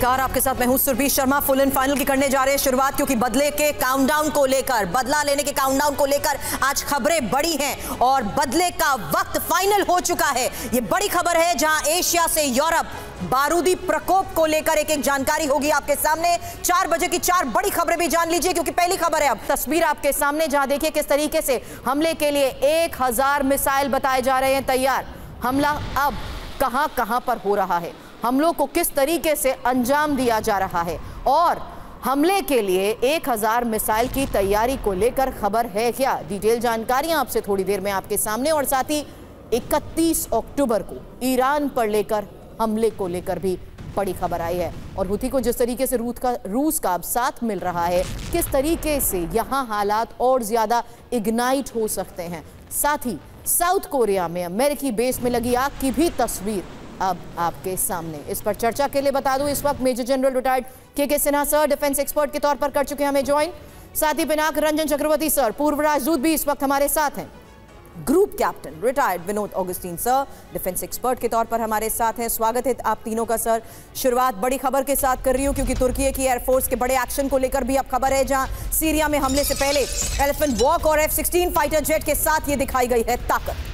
नमस्कार, आपके साथ मैं हूं Surabhi Sharma. Full and final की करने जा रहे हैं शुरुआत, क्योंकि बदले के काउंटडाउन को लेकर, बदला लेने के काउंटडाउन को लेकर आज खबरें बड़ी हैं और बदले का वक्त फाइनल हो चुका है। ये बड़ी खबर है जहां एशिया से यूरोप बारूदी प्रकोप को लेकर एक एक जानकारी होगी आपके सामने। 4 बजे की 4 बड़ी खबरें भी जान लीजिए, क्योंकि पहली खबर है अब तस्वीर आपके सामने, जहां देखिए किस तरीके से हमले के लिए 1000 मिसाइल बताए जा रहे हैं तैयार। हमला अब कहां कहां पर हो रहा है, हमलों को किस तरीके से अंजाम दिया जा रहा है और हमले के लिए 1000 मिसाइल की तैयारी को लेकर खबर है क्या। डिटेल जानकारियां आपसे थोड़ी देर में आपके सामने, और साथ ही 31 अक्टूबर को ईरान पर लेकर हमले को लेकर भी बड़ी खबर आई है। और हुथी को जिस तरीके से रूस का अब साथ मिल रहा है, किस तरीके से यहां हालात और ज्यादा इग्नाइट हो सकते हैं। साथ ही साउथ कोरिया में अमेरिकी बेस में लगी आग की भी तस्वीर अब आपके सामने। इस पर चर्चा के लिए बता दूं, इस वक्त मेजर जनरल रिटायर्ड के सिन्हा सर डिफेंस एक्सपर्ट के तौर पर कर चुके हैं हमें ज्वाइन। साथ ही पिनाक रंजन चक्रवर्ती सर, पूर्व राजदूत, भी इस वक्त हमारे साथ हैं। Group captain retired Vinod Augustine sir, defence expert के तौर पर हमारे साथ हैं। स्वागत है आप तीनों का सर। शुरुआत बड़ी खबर के साथ कर रही हूं, क्योंकि तुर्की की एयरफोर्स के बड़े एक्शन को लेकर भी अब खबर है, जहां सीरिया में हमले से पहले एलिफेंट वॉक और F-16 फाइटर जेट के साथ ये दिखाई गई है ताकत।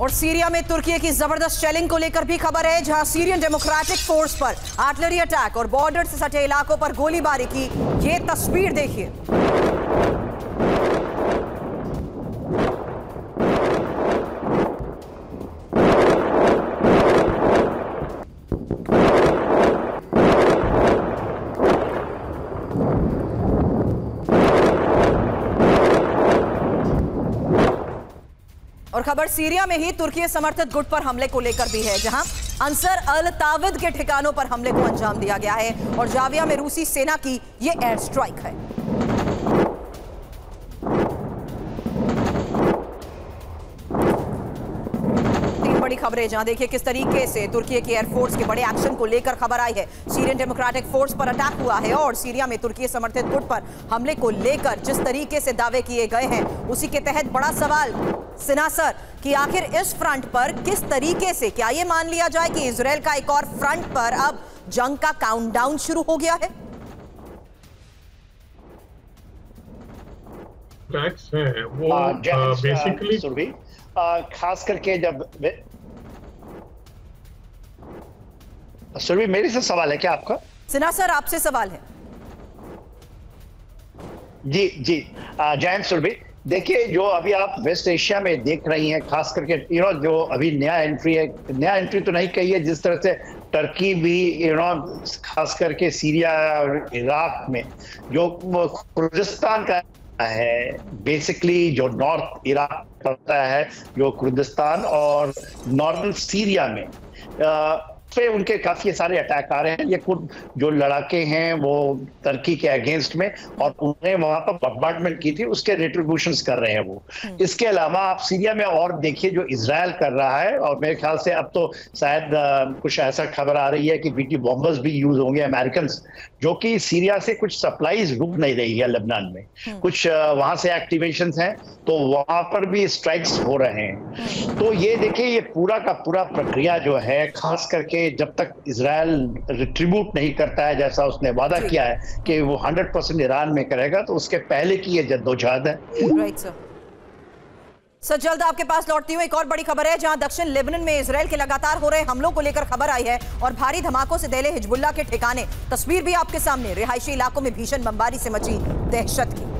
और सीरिया में तुर्की की जबरदस्त शेलिंग को लेकर भी खबर है, जहां सीरियन डेमोक्रेटिक फोर्स पर आर्टिलरी अटैक और बॉर्डर से सटे इलाकों पर गोलीबारी की ये तस्वीर देखिए। और खबर सीरिया में ही तुर्की समर्थित गुट पर हमले को लेकर भी है, जहां अंसर अल ताविद के ठिकानों पर हमले को अंजाम दिया गया है और जाविया में रूसी सेना की ये एयर स्ट्राइक है। बड़ी खबरें, जहां देखिए किस तरीके से तुर्की की एयरफोर्स के बड़े एक्शन को लेकर खबर आई है। सीरियन डेमोक्रेटिक फोर्स पर अटैक हुआ है और सीरिया में तुर्की समर्थित गुट पर हमले को लेकर जिस तरीके से दावे किए गए हैं, उसी के तहत बड़ा सवाल सिन्हा सर कि आखिर इस फ्रंट पर किस तरीके से, क्या यह मान लिया जाए कि इजरायल का एक और फ्रंट पर अब जंग का काउंटडाउन शुरू हो गया है? वो बेसिकली खास करके जब सुरभि, मेरे से सवाल है क्या आपका? सिन्हा सर, आपसे सवाल है। जी जी, जय सुरभि। देखिए, जो अभी आप वेस्ट एशिया में देख रही हैं, खास करके जो अभी नया एंट्री है, नया एंट्री तो नहीं कही है, जिस तरह से टर्की भी खास करके सीरिया और इराक में जो कुर्दिस्तान का है, बेसिकली जो नॉर्थ इराक पड़ता है, जो कुर्दिस्तान और नॉर्दर्न सीरिया में पे उनके काफी सारे अटैक आ रहे हैं। ये खुद जो लड़ाके हैं वो तुर्की के अगेंस्ट में, और उन्होंने वहां पर बम्बार्डमेंट की थी, उसके रिट्रीब्यूशंस कर रहे हैं वो। इसके अलावा आप सीरिया में और देखिए जो इजराइल कर रहा है, और मेरे ख्याल से अब तो शायद कुछ ऐसा खबर आ रही है कि बीटी बॉम्बर्स भी यूज होंगे अमेरिकन, जो कि सीरिया से कुछ सप्लाईज रुक नहीं रही है लेबनान में। कुछ वहां से एक्टिवेशंस हैं, तो वहां पर भी स्ट्राइक्स हो रहे हैं। तो ये देखिए, ये पूरा का पूरा प्रक्रिया जो है, खास करके जब तक इजराइल रिट्रीब्यूट नहीं करता है, जैसा उसने वादा किया है कि वो 100% ईरान में करेगा, तो उसके पहले की ये जद्दोजहद है। राइट सर, जल्द आपके पास लौटती हूँ। एक और बड़ी खबर है, जहां दक्षिण लेबनान में इजराइल के लगातार हो रहे हमलों को लेकर खबर आई है और भारी धमाकों से दहले हिजबुल्लाह के ठिकाने। तस्वीर भी आपके सामने, रिहायशी इलाकों में भीषण बमबारी से मची दहशत की।